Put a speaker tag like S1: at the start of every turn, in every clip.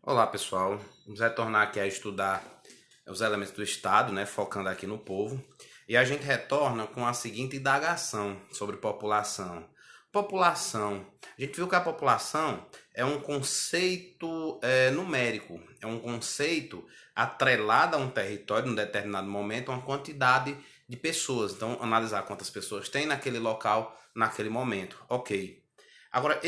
S1: Olá, pessoal. Vamos retornar aqui a estudar os elementos do Estado, né, focando aqui no povo. E a gente retorna com a seguinte indagação sobre população. População. A gente viu que a população é um conceito numérico, é um conceito atrelado a um território, em um determinado momento, uma quantidade de pessoas. Então, analisar quantas pessoas tem naquele local, naquele momento. Ok. Agora,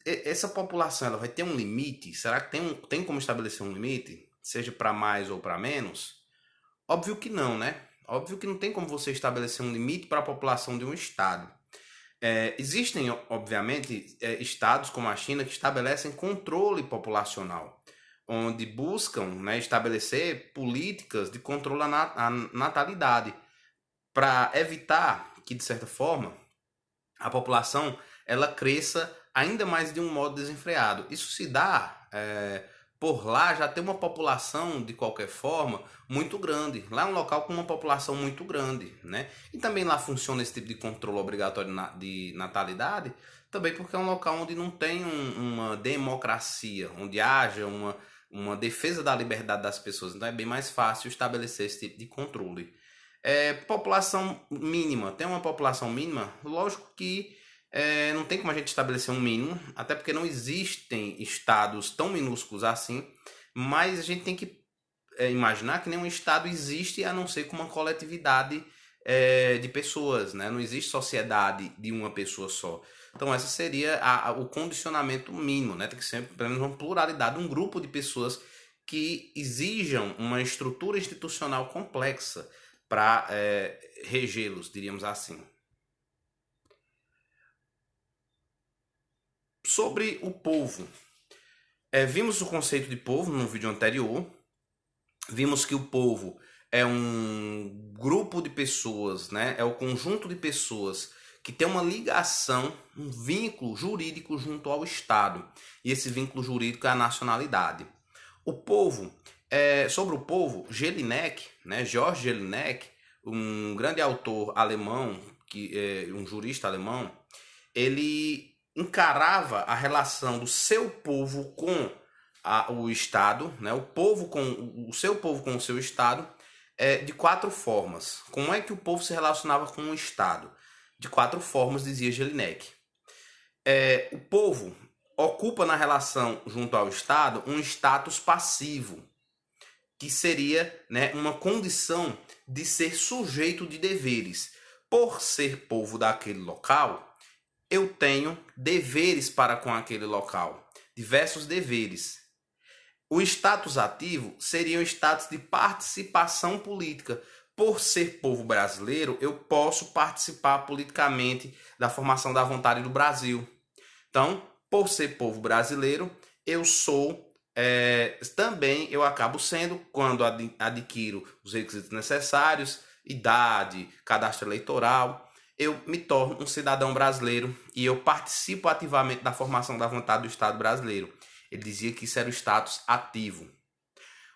S1: essa população ela vai ter um limite? Será que tem como estabelecer um limite? Seja para mais ou para menos? Óbvio que não, né? Óbvio que não tem como você estabelecer um limite para a população de um estado. Existem, obviamente, estados como a China que estabelecem controle populacional, onde buscam, né, estabelecer políticas de controle à natalidade, para evitar que, de certa forma, a população ela cresça ainda mais de um modo desenfreado. Isso se dá por lá já tem uma população de qualquer forma muito grande. Lá é um local com uma população muito grande, né? E também lá funciona esse tipo de controle obrigatório de natalidade, também porque é um local onde não tem uma democracia, onde haja uma defesa da liberdade das pessoas. Então é bem mais fácil estabelecer esse tipo de controle. População mínima. Tem uma população mínima? Lógico que não tem como a gente estabelecer um mínimo, até porque não existem estados tão minúsculos assim, mas a gente tem que imaginar que nenhum estado existe a não ser com uma coletividade de pessoas, né? Não existe sociedade de uma pessoa só. Então, esse seria o condicionamento mínimo, né? Tem que ser pelo menos uma pluralidade, um grupo de pessoas que exijam uma estrutura institucional complexa para regê-los, diríamos assim. Sobre o povo, vimos o conceito de povo no vídeo anterior, vimos que o povo é um grupo de pessoas, né? É o conjunto de pessoas que tem uma ligação, um vínculo jurídico junto ao Estado. E esse vínculo jurídico é a nacionalidade. O povo, sobre o povo, Jelinek, né? George Jelinek, um grande autor alemão, um jurista alemão, ele encarava a relação do seu povo com o Estado, né? O seu povo com o seu Estado, de quatro formas. Como é que o povo se relacionava com o Estado? De quatro formas, dizia Jelinek. O povo ocupa na relação junto ao Estado um status passivo, que seria, né, uma condição de ser sujeito de deveres. Por ser povo daquele local, eu tenho deveres para com aquele local, diversos deveres. O status ativo seria um status de participação política. Por ser povo brasileiro, eu posso participar politicamente da formação da vontade do Brasil. Então, por ser povo brasileiro, eu sou também eu acabo sendo, quando adquiro os requisitos necessários, idade, cadastro eleitoral, eu me torno um cidadão brasileiro e eu participo ativamente da formação da vontade do Estado brasileiro. Ele dizia que isso era o status ativo.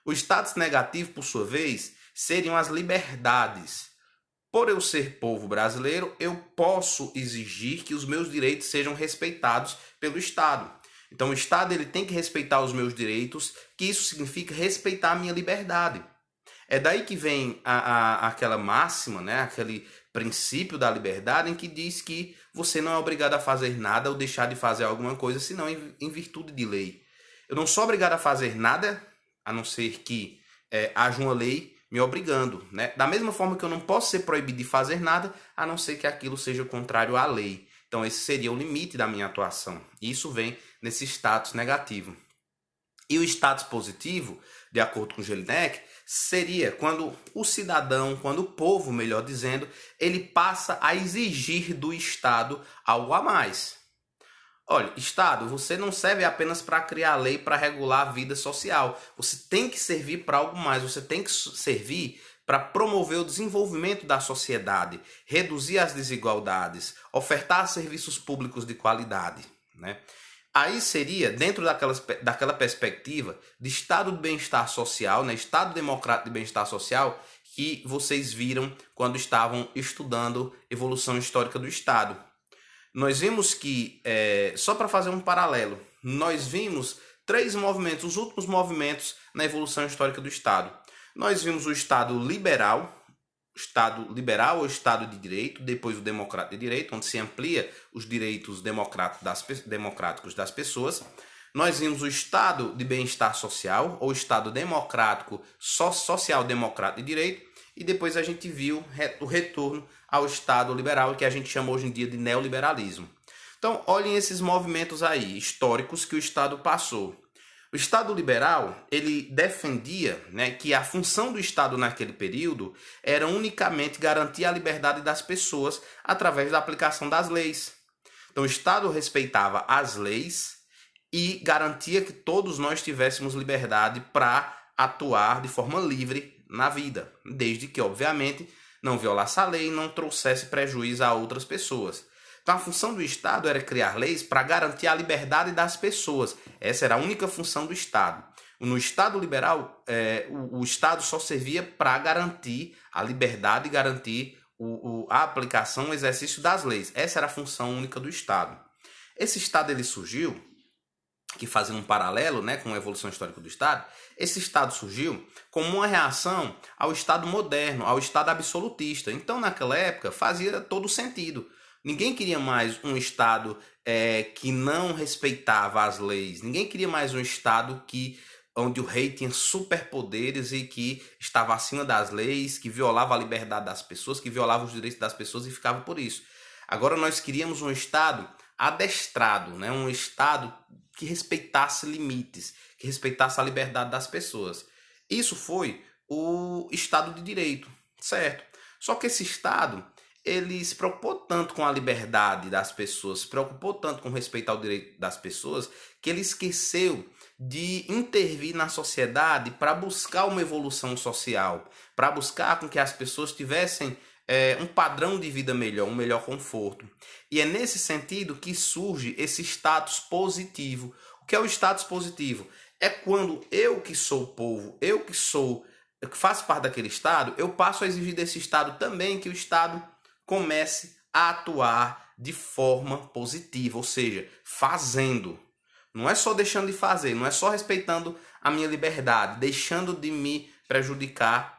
S1: O status negativo, por sua vez, seriam as liberdades. Por eu ser povo brasileiro, eu posso exigir que os meus direitos sejam respeitados pelo Estado. Então, o Estado ele tem que respeitar os meus direitos, que isso significa respeitar a minha liberdade. É daí que vem aquela máxima, né? Aquele princípio da liberdade em que diz que você não é obrigado a fazer nada ou deixar de fazer alguma coisa, senão em virtude de lei. Eu não sou obrigado a fazer nada, a não ser que haja uma lei me obrigando, né? Da mesma forma que eu não posso ser proibido de fazer nada, a não ser que aquilo seja contrário à lei. Então esse seria o limite da minha atuação. E isso vem nesse status negativo. E o status positivo, de acordo com Jelinek, seria quando o cidadão, quando o povo, melhor dizendo, ele passa a exigir do Estado algo a mais. Olha, Estado, você não serve apenas para criar lei para regular a vida social. Você tem que servir para algo mais. Você tem que servir para promover o desenvolvimento da sociedade, reduzir as desigualdades, ofertar serviços públicos de qualidade, né? Aí seria, dentro daquela perspectiva de estado de bem-estar social, né, estado democrático de bem-estar social, que vocês viram quando estavam estudando evolução histórica do Estado. Nós vimos que, só para fazer um paralelo, nós vimos três movimentos, os últimos movimentos na evolução histórica do Estado. Nós vimos o Estado liberal ou Estado de Direito, depois o democrático de Direito, onde se amplia os direitos democráticos das pessoas. Nós vimos o Estado de Bem-Estar Social, ou Estado Democrático, Social-Democrático de Direito, e depois a gente viu o retorno ao Estado liberal, que a gente chama hoje em dia de neoliberalismo. Então, olhem esses movimentos aí, históricos, que o Estado passou. O Estado liberal, ele defendia, né, que a função do Estado naquele período era unicamente garantir a liberdade das pessoas através da aplicação das leis. Então, o Estado respeitava as leis e garantia que todos nós tivéssemos liberdade para atuar de forma livre na vida, desde que, obviamente, não violasse a lei e não trouxesse prejuízo a outras pessoas. Então, a função do Estado era criar leis para garantir a liberdade das pessoas. Essa era a única função do Estado. No Estado liberal, o Estado só servia para garantir a liberdade e garantir a aplicação, o exercício das leis. Essa era a função única do Estado. Esse Estado ele surgiu, que fazendo um paralelo, né, com a evolução histórica do Estado, esse Estado surgiu como uma reação ao Estado moderno, ao Estado absolutista. Então, naquela época, fazia todo sentido. Ninguém queria mais um Estado que não respeitava as leis. Ninguém queria mais um Estado onde o rei tinha superpoderes e que estava acima das leis, que violava a liberdade das pessoas, que violava os direitos das pessoas e ficava por isso. Agora nós queríamos um Estado adestrado, né? Um Estado que respeitasse limites, que respeitasse a liberdade das pessoas. Isso foi o Estado de Direito, certo? Só que esse Estado, ele se preocupou tanto com a liberdade das pessoas, se preocupou tanto com respeito ao direito das pessoas, que ele esqueceu de intervir na sociedade para buscar uma evolução social, para buscar com que as pessoas tivessem um padrão de vida melhor, um melhor conforto. E é nesse sentido que surge esse status positivo. O que é o status positivo? É quando eu que sou o povo, eu que faço parte daquele Estado, eu passo a exigir desse Estado também que o Estado comece a atuar de forma positiva, ou seja, fazendo. Não é só deixando de fazer, não é só respeitando a minha liberdade, deixando de me prejudicar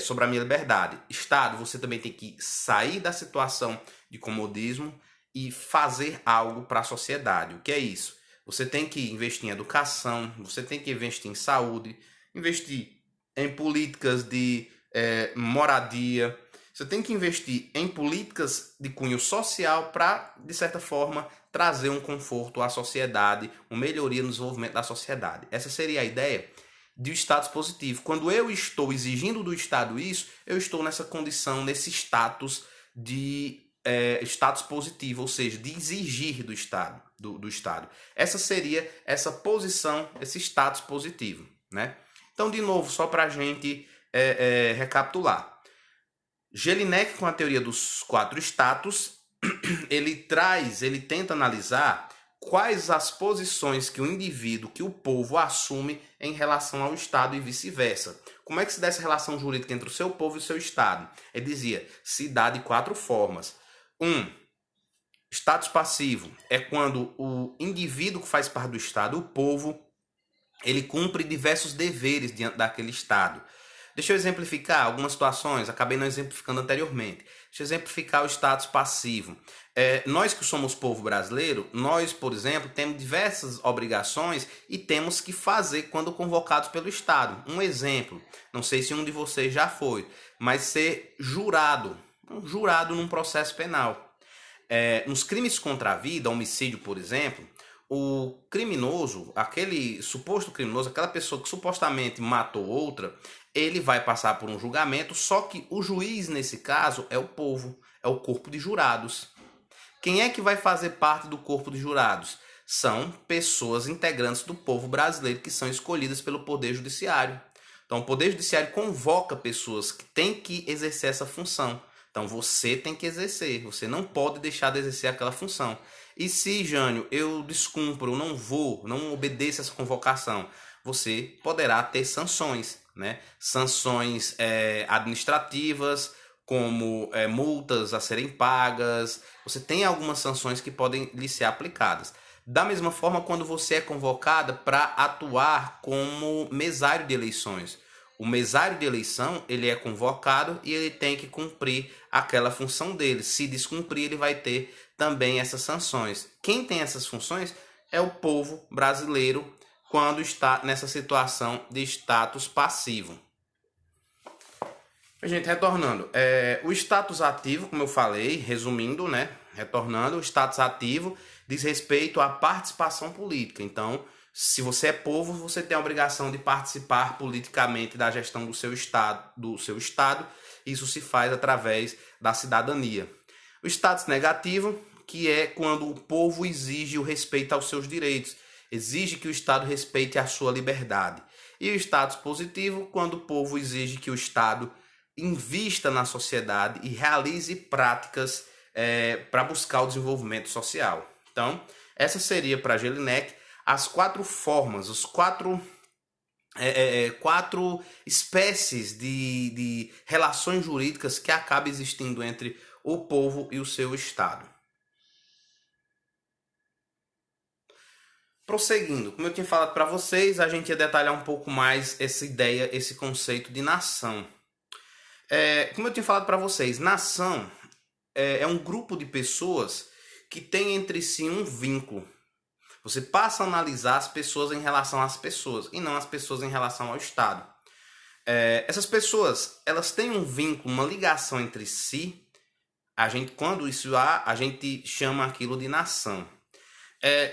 S1: sobre a minha liberdade. Estado, você também tem que sair da situação de comodismo e fazer algo para a sociedade. O que é isso? Você tem que investir em educação, você tem que investir em saúde, investir em políticas de moradia. Você tem que investir em políticas de cunho social para, de certa forma, trazer um conforto à sociedade, uma melhoria no desenvolvimento da sociedade. Essa seria a ideia de status positivo. Quando eu estou exigindo do Estado isso, eu estou nessa condição, nesse status de status positivo, ou seja, de exigir do Estado. Do Estado. Essa seria essa posição, esse status positivo, né? Então, de novo, só para a gente recapitular. Jelinek, com a teoria dos 4 status, ele tenta analisar quais as posições que o indivíduo, que o povo assume em relação ao Estado e vice-versa. Como é que se dá essa relação jurídica entre o seu povo e o seu Estado? Ele dizia, se dá de 4 formas. 1. Status passivo é quando o indivíduo que faz parte do Estado, o povo, ele cumpre diversos deveres diante daquele Estado. Deixa eu exemplificar algumas situações, acabei não exemplificando anteriormente. Deixa eu exemplificar o status passivo. Nós que somos povo brasileiro, nós, por exemplo, temos diversas obrigações e temos que fazer quando convocados pelo Estado. Um exemplo, não sei se um de vocês já foi, mas ser jurado num processo penal. Nos crimes contra a vida, homicídio, por exemplo, o criminoso, aquele suposto criminoso, aquela pessoa que supostamente matou outra, ele vai passar por um julgamento, só que o juiz, nesse caso, é o povo, é o corpo de jurados. Quem é que vai fazer parte do corpo de jurados? São pessoas integrantes do povo brasileiro que são escolhidas pelo Poder Judiciário. Então, o Poder Judiciário convoca pessoas que têm que exercer essa função. Então, você tem que exercer, você não pode deixar de exercer aquela função. E se, Jânio, eu descumpro, não obedeço essa convocação, você poderá ter sanções, né? Sanções administrativas, como multas a serem pagas. Você tem algumas sanções que podem lhe ser aplicadas. Da mesma forma, quando você é convocada para atuar como mesário de eleições. O mesário de eleição, ele é convocado e ele tem que cumprir aquela função dele. Se descumprir, ele vai ter também essas sanções. Quem tem essas funções é o povo brasileiro quando está nessa situação de status passivo. Gente, retornando, o status ativo, como eu falei, resumindo, né? Retornando, o status ativo diz respeito à participação política. Então, se você é povo, você tem a obrigação de participar politicamente da gestão do seu estado. Isso se faz através da cidadania. O status negativo, que é quando o povo exige o respeito aos seus direitos, exige que o Estado respeite a sua liberdade. E o status positivo, quando o povo exige que o Estado invista na sociedade e realize práticas para buscar o desenvolvimento social. Então, essa seria para Jelinek as 4 formas, os 4 espécies de relações jurídicas que acabam existindo entre o povo e o seu Estado. Prosseguindo, como eu tinha falado para vocês, a gente ia detalhar um pouco mais essa ideia, esse conceito de nação. Como eu tinha falado para vocês, nação é um grupo de pessoas que tem entre si um vínculo. Você passa a analisar as pessoas em relação às pessoas e não as pessoas em relação ao Estado. Essas pessoas, elas têm um vínculo, uma ligação entre si. Quando isso há, a gente chama aquilo de nação.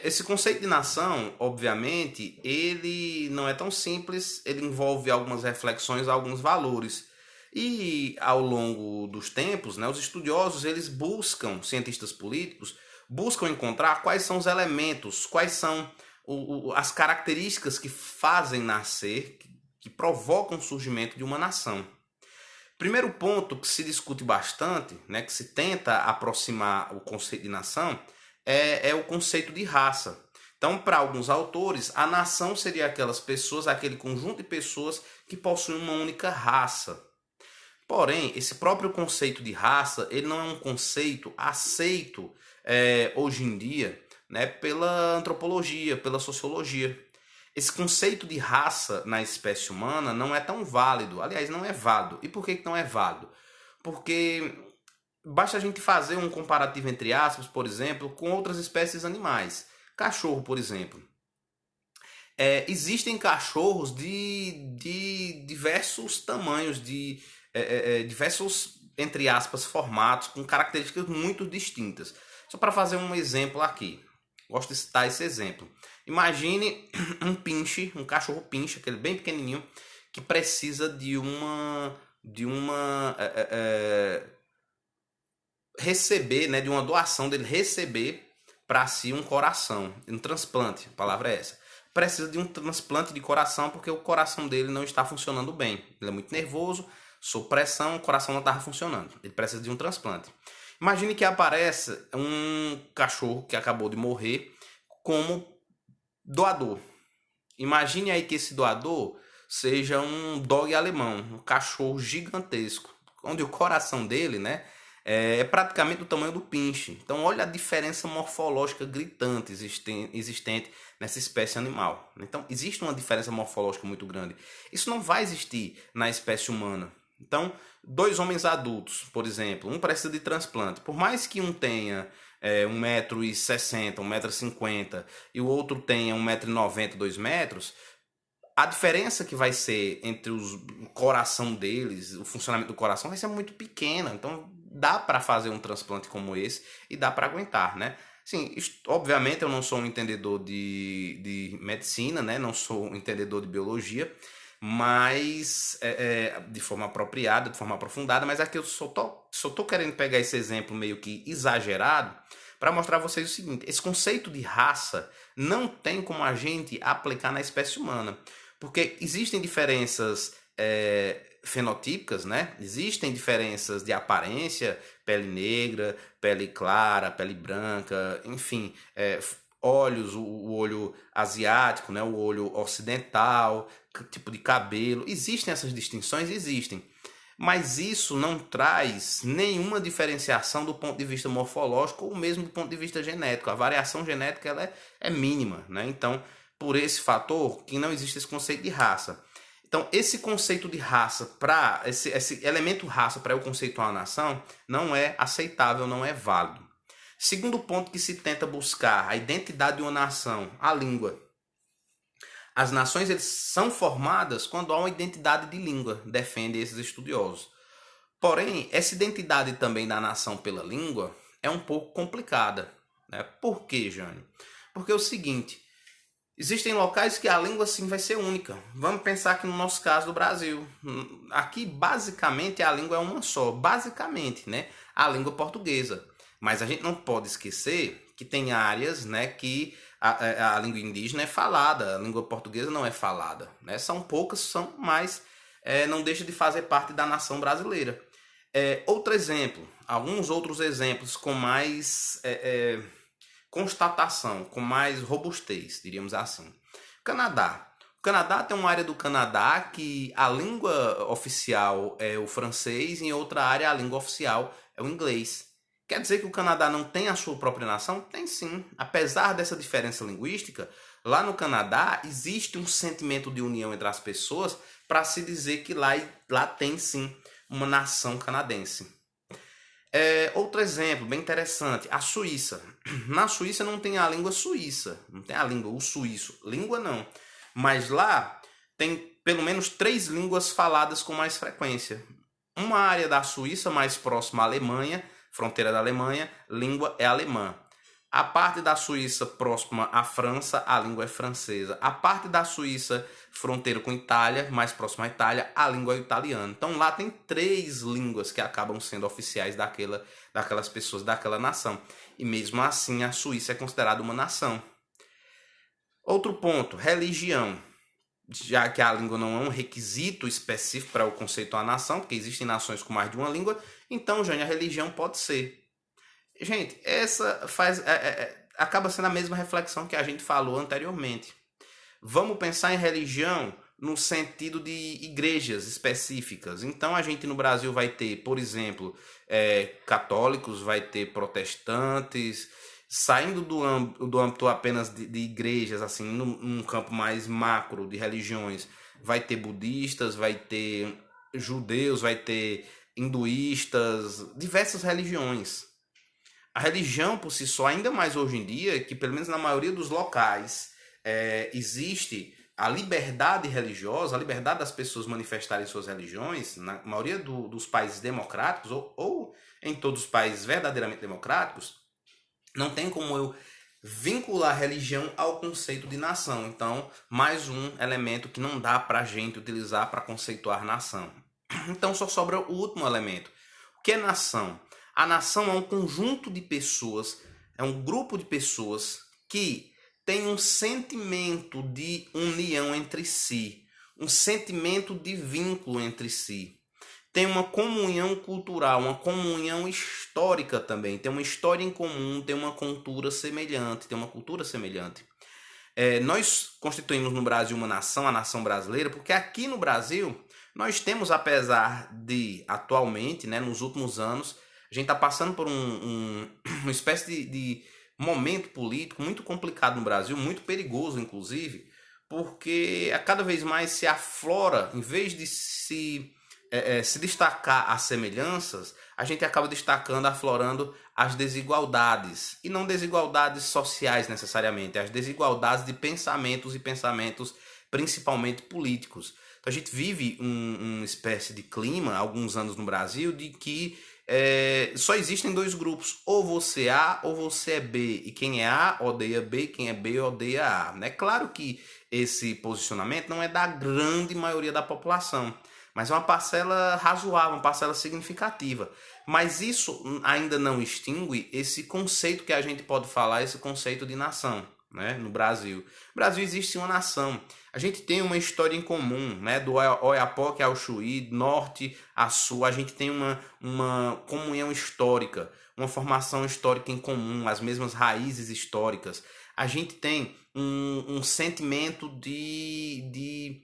S1: Esse conceito de nação, obviamente, ele não é tão simples, ele envolve algumas reflexões, alguns valores. E ao longo dos tempos, né, os estudiosos, eles buscam, cientistas políticos, buscam encontrar quais são os elementos, quais são as características que fazem nascer, que provocam o surgimento de uma nação. Primeiro ponto que se discute bastante, né, que se tenta aproximar o conceito de nação, é o conceito de raça. Então, para alguns autores, a nação seria aquelas pessoas, aquele conjunto de pessoas que possuem uma única raça. Porém, esse próprio conceito de raça, ele não é um conceito aceito hoje em dia, né, pela antropologia, pela sociologia. Esse conceito de raça na espécie humana não é tão válido. Aliás, não é válido. E por que não é válido? Porque basta a gente fazer um comparativo, entre aspas, por exemplo, com outras espécies animais. Cachorro, por exemplo. Existem cachorros de diversos tamanhos, diversos, entre aspas, formatos, com características muito distintas. Só para fazer um exemplo aqui. Gosto de citar esse exemplo. Imagine um pinche, um cachorro pinche, aquele bem pequenininho, que precisa de uma receber, né, de uma doação, dele receber para si um coração, um transplante, a palavra é essa. Precisa de um transplante de coração porque o coração dele não está funcionando bem. Ele é muito nervoso, sob pressão, o coração não estava funcionando. Ele precisa de um transplante. Imagine que aparece um cachorro que acabou de morrer como doador. Imagine aí que esse doador seja um dog alemão, um cachorro gigantesco, onde o coração dele, né, é praticamente do tamanho do pinche. Então olha a diferença morfológica gritante existente nessa espécie animal. Então existe uma diferença morfológica muito grande. Isso não vai existir na espécie humana. Então, 2 homens adultos, por exemplo, um precisa de transplante. Por mais que um tenha 1,60 m, 1,50 m e o outro tenha 1,90 m, 2 metros, a diferença que vai ser entre o coração deles, o funcionamento do coração vai ser muito pequena. Então dá para fazer um transplante como esse e dá para aguentar, né? Sim, obviamente eu não sou um entendedor de medicina, né? Não sou um entendedor de biologia, mas de forma apropriada, de forma aprofundada, mas aqui eu só tô querendo pegar esse exemplo meio que exagerado para mostrar a vocês o seguinte: esse conceito de raça não tem como a gente aplicar na espécie humana, porque existem diferenças fenotípicas, né? Existem diferenças de aparência, pele negra, pele clara, pele branca, enfim, olhos, o olho asiático, né? O olho ocidental, tipo de cabelo. Existem essas distinções? Existem. Mas isso não traz nenhuma diferenciação do ponto de vista morfológico ou mesmo do ponto de vista genético. A variação genética ela é mínima, né? Então, por esse fator, que não existe esse conceito de raça. Então, esse conceito de raça, para esse elemento raça para eu conceituar uma nação, não é aceitável, não é válido. Segundo ponto que se tenta buscar a identidade de uma nação, a língua. As nações eles são formadas quando há uma identidade de língua, defendem esses estudiosos. Porém, essa identidade também da nação pela língua é um pouco complicada, né? Por quê, Jânio? Porque é o seguinte, existem locais que a língua sim vai ser única. Vamos pensar aqui no nosso caso do Brasil. Aqui, basicamente, a língua é uma só. Basicamente, né? A língua portuguesa. Mas a gente não pode esquecer que tem áreas, né, que a língua indígena é falada, a língua portuguesa não é falada, né? São poucas, mas não deixa de fazer parte da nação brasileira. Outro exemplo, alguns outros exemplos com mais constatação, com mais robustez, diríamos assim. Canadá. O Canadá tem uma área do Canadá que a língua oficial é o francês e em outra área a língua oficial é o inglês. Quer dizer que o Canadá não tem a sua própria nação? Tem sim. Apesar dessa diferença linguística, lá no Canadá existe um sentimento de união entre as pessoas para se dizer que lá tem sim uma nação canadense. Outro exemplo bem interessante, a Suíça. Na Suíça não tem a língua suíça, não tem a língua, o suíço. Língua não. Mas lá tem pelo menos 3 línguas faladas com mais frequência. Uma área da Suíça mais próxima à Alemanha, fronteira da Alemanha, língua é alemã. A parte da Suíça próxima à França, a língua é francesa. A parte da Suíça, fronteira com a Itália, mais próxima à Itália, a língua é italiana. Então lá tem 3 línguas que acabam sendo oficiais daquelas pessoas, daquela nação. E mesmo assim a Suíça é considerada uma nação. Outro ponto, religião. Já que a língua não é um requisito específico para o conceito da nação, porque existem nações com mais de uma língua, então, Jânio, a religião pode ser. Gente, essa acaba sendo a mesma reflexão que a gente falou anteriormente. Vamos pensar em religião no sentido de igrejas específicas. Então, a gente no Brasil vai ter, por exemplo, católicos, vai ter protestantes, saindo do âmbito apenas de igrejas, assim, num campo mais macro de religiões, vai ter budistas, vai ter judeus, vai ter hinduístas, diversas religiões. A religião por si só, ainda mais hoje em dia, que pelo menos na maioria dos locais existe a liberdade religiosa, a liberdade das pessoas manifestarem suas religiões, na maioria dos países democráticos, ou em todos os países verdadeiramente democráticos, não tem como eu vincular a religião ao conceito de nação. Então, mais um elemento que não dá para a gente utilizar para conceituar nação. Então, só sobra o último elemento. O que é nação? A nação é um conjunto de pessoas, é um grupo de pessoas que tem um sentimento de união entre si, um sentimento de vínculo entre si. Tem uma comunhão cultural, uma comunhão histórica também. Tem uma história em comum, tem uma cultura semelhante, Nós constituímos no Brasil uma nação, a nação brasileira, porque aqui no Brasil nós temos, apesar de atualmente, né, nos últimos anos, a gente está passando por uma espécie de momento político muito complicado no Brasil, muito perigoso, inclusive, porque a cada vez mais se aflora, em vez de se destacar as semelhanças, a gente acaba destacando, aflorando as desigualdades. E não desigualdades sociais necessariamente, as desigualdades de pensamentos e pensamentos principalmente políticos. Então a gente vive uma espécie de clima, há alguns anos no Brasil, de que só existem 2 grupos, ou você é A ou você é B, e quem é A odeia B, quem é B odeia A. É claro que esse posicionamento não é da grande maioria da população, mas é uma parcela razoável, uma parcela significativa. Mas isso ainda não extingue esse conceito que a gente pode falar, esse conceito de nação, né, no Brasil. No Brasil existe uma nação. A gente tem uma história em comum, né, do Oiapoque ao Chuí, norte a sul. A gente tem uma comunhão histórica, uma formação histórica em comum, as mesmas raízes históricas. A gente tem um sentimento de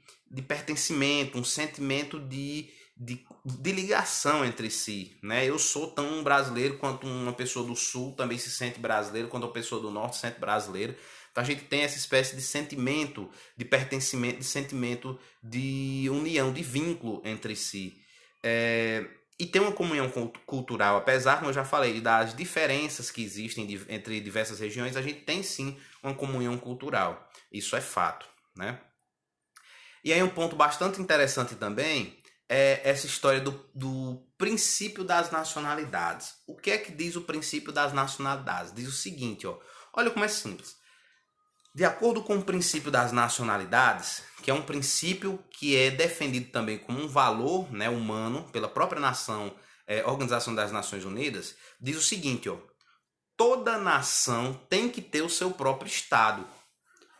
S1: pertencimento, um sentimento de de ligação entre si, né? Eu sou tão brasileiro quanto uma pessoa do sul também se sente brasileiro, quanto uma pessoa do norte se sente brasileiro. Então a gente tem essa espécie de sentimento de pertencimento, de sentimento de união, de vínculo entre si. E tem uma comunhão cultural, apesar, como eu já falei, das diferenças que existem entre diversas regiões, a gente tem sim uma comunhão cultural. Isso é fato, né? E aí um ponto bastante interessante também é essa história do princípio das nacionalidades. O que é que diz o princípio das nacionalidades? Diz o seguinte, ó, olha como é simples. De acordo com o princípio das nacionalidades, que é um princípio que é defendido também como um valor, né, humano pela própria nação, Organização das Nações Unidas, diz o seguinte, ó, toda nação tem que ter o seu próprio Estado.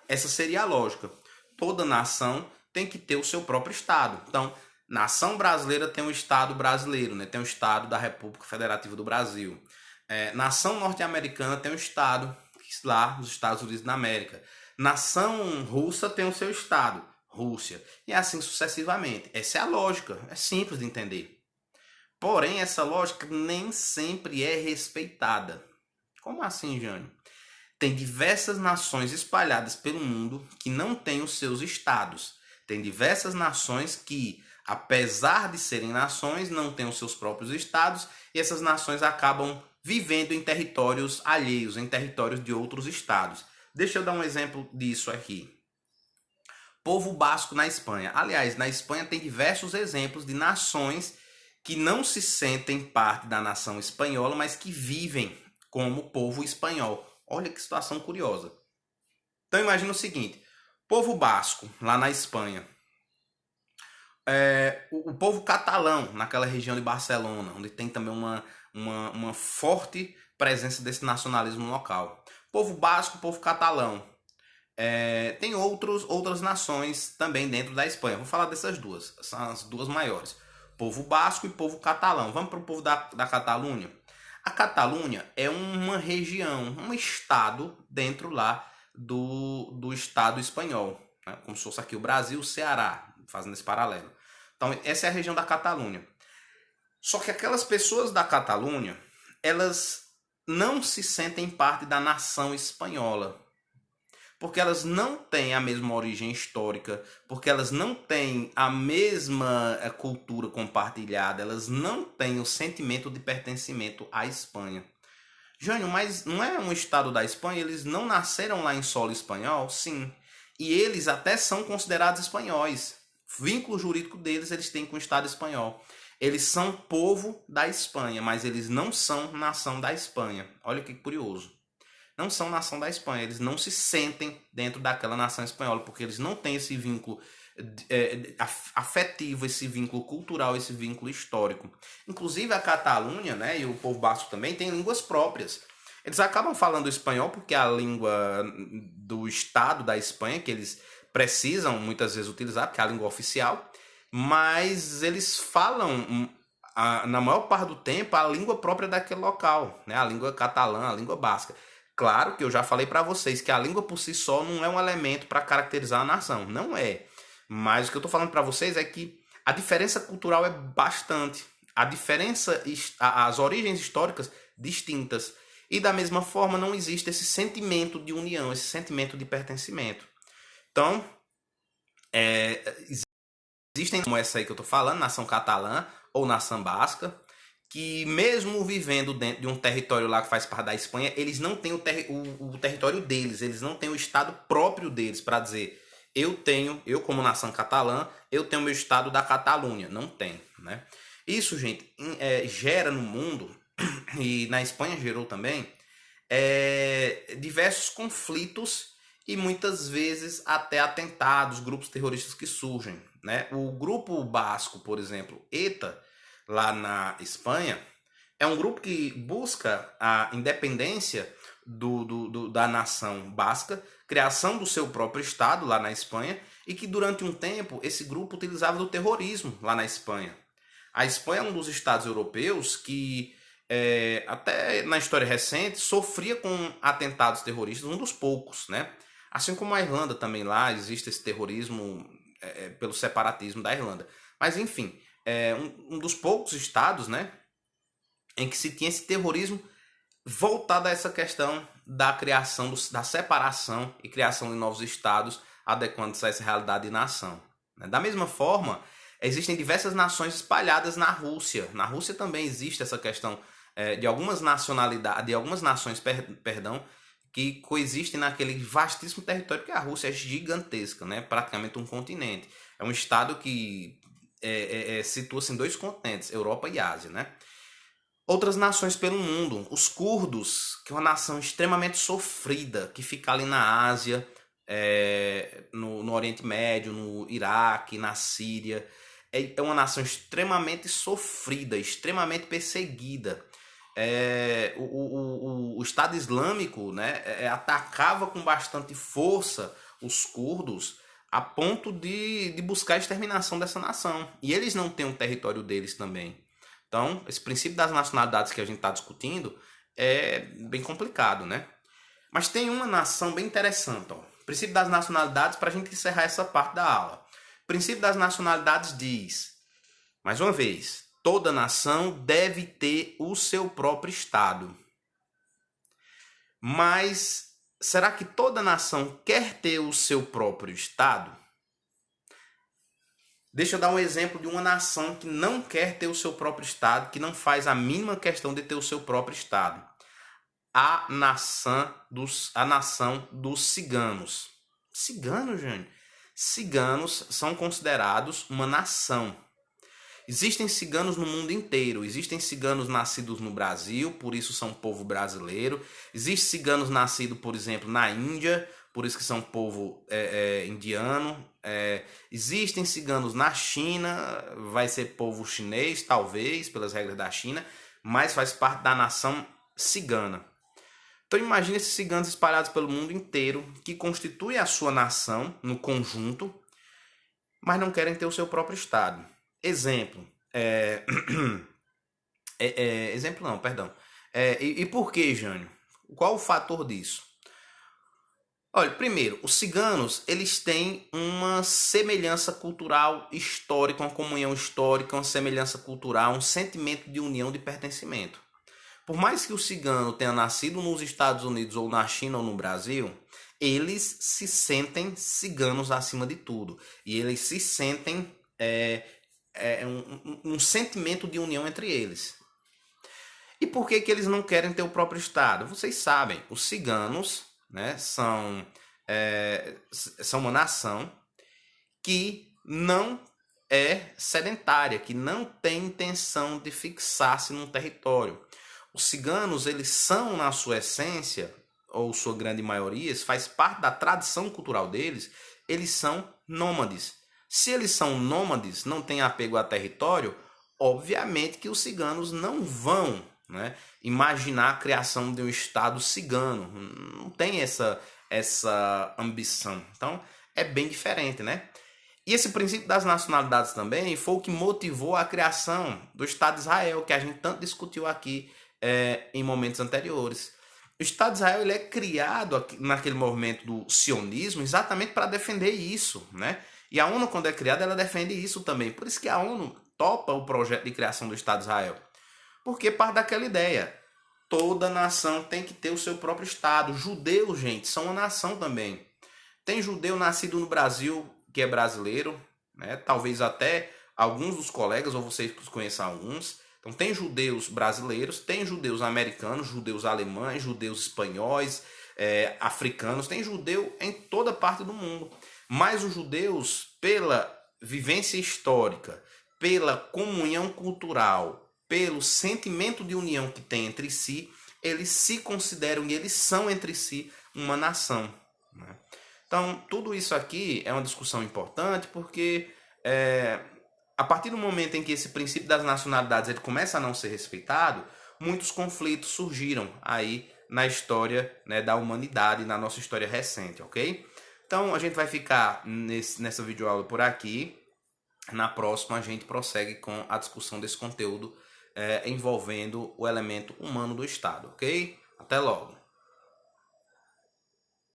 S1: Essa seria a lógica. Toda nação tem que ter o seu próprio Estado. Então, nação brasileira tem um Estado brasileiro, né? Tem o Estado da República Federativa do Brasil. Nação norte-americana tem um Estado lá nos Estados Unidos da América. Nação russa tem o seu Estado, Rússia. E assim sucessivamente. Essa é a lógica. É simples de entender. Porém, essa lógica nem sempre é respeitada. Como assim, Jânio? Tem diversas nações espalhadas pelo mundo que não têm os seus estados. Tem diversas nações que, apesar de serem nações, não têm os seus próprios estados e essas nações acabam vivendo em territórios alheios, em territórios de outros estados. Deixa eu dar um exemplo disso aqui. Povo basco na Espanha. Aliás, na Espanha tem diversos exemplos de nações que não se sentem parte da nação espanhola, mas que vivem como povo espanhol. Olha que situação curiosa. Então imagina o seguinte, povo basco, lá na Espanha, o povo catalão, naquela região de Barcelona, onde tem também uma forte presença desse nacionalismo local. Povo basco, povo catalão. Tem outras nações também dentro da Espanha. Vou falar dessas duas, são as duas maiores. Povo basco e povo catalão. Vamos para o povo da Catalunha. A Catalunha é uma região, um estado dentro lá do estado espanhol, né? Como se fosse aqui o Brasil, o Ceará, fazendo esse paralelo. Então, essa é a região da Catalunha. Só que aquelas pessoas da Catalunha, elas não se sentem parte da nação espanhola. Porque elas não têm a mesma origem histórica, porque elas não têm a mesma cultura compartilhada, elas não têm o sentimento de pertencimento à Espanha. Jânio, mas não é um estado da Espanha? Eles não nasceram lá em solo espanhol? Sim. E eles até são considerados espanhóis. Vínculo jurídico deles eles têm com o Estado espanhol. Eles são povo da Espanha, mas eles não são nação da Espanha. Olha que curioso. Não são nação da Espanha, eles não se sentem dentro daquela nação espanhola, porque eles não têm esse vínculo afetivo, esse vínculo cultural, esse vínculo histórico. Inclusive a Catalunha, né, e o povo basco também, tem línguas próprias. Eles acabam falando espanhol porque é a língua do Estado da Espanha, que eles precisam muitas vezes utilizar, porque é a língua oficial, mas eles falam, na maior parte do tempo, a língua própria daquele local, né, a língua catalã, a língua basca. Claro que eu já falei para vocês que a língua por si só não é um elemento para caracterizar a nação. Não é. Mas o que eu estou falando para vocês é que a diferença cultural é bastante. A diferença, as origens históricas distintas. E da mesma forma não existe esse sentimento de união, esse sentimento de pertencimento. Então, existem como essa aí que eu estou falando, nação catalã ou nação basca, que mesmo vivendo dentro de um território lá que faz parte da Espanha, eles não têm o território deles, eles não têm o estado próprio deles para dizer, eu como nação catalã, eu tenho meu estado da Catalunha. Não tem, né? Isso, gente, gera no mundo, e na Espanha gerou também, diversos conflitos e muitas vezes até atentados, grupos terroristas que surgem, né? O grupo basco, por exemplo, ETA, lá na Espanha, é um grupo que busca a independência da nação basca, criação do seu próprio Estado lá na Espanha, e que durante um tempo esse grupo utilizava do terrorismo lá na Espanha. A Espanha é um dos estados europeus que, até na história recente, sofria com atentados terroristas, um dos poucos, né? Assim como a Irlanda também lá, existe esse terrorismo pelo separatismo da Irlanda. Mas enfim, um dos poucos estados, né, em que se tinha esse terrorismo voltado a essa questão da criação, da separação e criação de novos estados adequando-se a essa realidade de nação. Da mesma forma, existem diversas nações espalhadas na Rússia. Na Rússia também existe essa questão de algumas nacionalidades, de algumas nações, que coexistem naquele vastíssimo território, que a Rússia é gigantesca, né? Praticamente um continente. É um estado que situa-se em 2 continentes, Europa e Ásia, né? Outras nações pelo mundo, os curdos, que é uma nação extremamente sofrida, que fica ali na Ásia, no Oriente Médio, no Iraque, na Síria. É uma nação extremamente sofrida, extremamente perseguida. O Estado Islâmico, né, atacava com bastante força os curdos a ponto de buscar a exterminação dessa nação. E eles não têm um território deles também. Então, esse princípio das nacionalidades que a gente está discutindo é bem complicado, né? Mas tem uma nação bem interessante, ó. Princípio das nacionalidades, para a gente encerrar essa parte da aula. O princípio das nacionalidades diz, mais uma vez, toda nação deve ter o seu próprio Estado. Mas será que toda nação quer ter o seu próprio Estado? Deixa eu dar um exemplo de uma nação que não quer ter o seu próprio Estado, que não faz a mínima questão de ter o seu próprio Estado. A nação dos ciganos. Ciganos, gente? Ciganos são considerados uma nação. Existem ciganos no mundo inteiro. Existem ciganos nascidos no Brasil, por isso são povo brasileiro. Existem ciganos nascidos, por exemplo, na Índia, por isso que são povo indiano. Existem ciganos na China, vai ser povo chinês, talvez, pelas regras da China, mas faz parte da nação cigana. Então imagine esses ciganos espalhados pelo mundo inteiro, que constituem a sua nação no conjunto, mas não querem ter o seu próprio Estado. Exemplo. Exemplo não, perdão. E por que, Jânio? Qual o fator disso? Olha, primeiro, os ciganos, eles têm uma semelhança cultural histórica, uma comunhão histórica, uma semelhança cultural, um sentimento de união, de pertencimento. Por mais que o cigano tenha nascido nos Estados Unidos ou na China ou no Brasil, eles se sentem ciganos acima de tudo. E eles se sentem um sentimento de união entre eles. E por que eles não querem ter o próprio Estado? Vocês sabem, os ciganos, né, são uma nação que não é sedentária, que não tem intenção de fixar-se num território. Os ciganos, eles são, na sua essência, ou sua grande maioria, faz parte da tradição cultural deles, eles são nômades. Se eles são nômades, não têm apego a território, obviamente que os ciganos não vão, né, imaginar a criação de um Estado cigano. Não tem essa ambição. Então, é bem diferente, né? E esse princípio das nacionalidades também foi o que motivou a criação do Estado de Israel, que a gente tanto discutiu aqui em momentos anteriores. O Estado de Israel ele é criado naquele movimento do sionismo exatamente para defender isso, né? E a ONU, quando é criada, ela defende isso também. Por isso que a ONU topa o projeto de criação do Estado de Israel. Porque parte daquela ideia. Toda nação tem que ter o seu próprio Estado. Judeus, gente, são uma nação também. Tem judeu nascido no Brasil que é brasileiro, né? Talvez até alguns dos colegas, ou vocês conheçam alguns. Então tem judeus brasileiros, tem judeus americanos, judeus alemães, judeus espanhóis, africanos. Tem judeu em toda parte do mundo. Mas os judeus, pela vivência histórica, pela comunhão cultural, pelo sentimento de união que tem entre si, eles se consideram e eles são entre si uma nação, né? Então, tudo isso aqui é uma discussão importante porque a partir do momento em que esse princípio das nacionalidades ele começa a não ser respeitado, muitos conflitos surgiram aí na história, né, da humanidade, na nossa história recente, ok? Então, a gente vai ficar nessa videoaula por aqui. Na próxima, a gente prossegue com a discussão desse conteúdo envolvendo o elemento humano do Estado, ok? Até logo!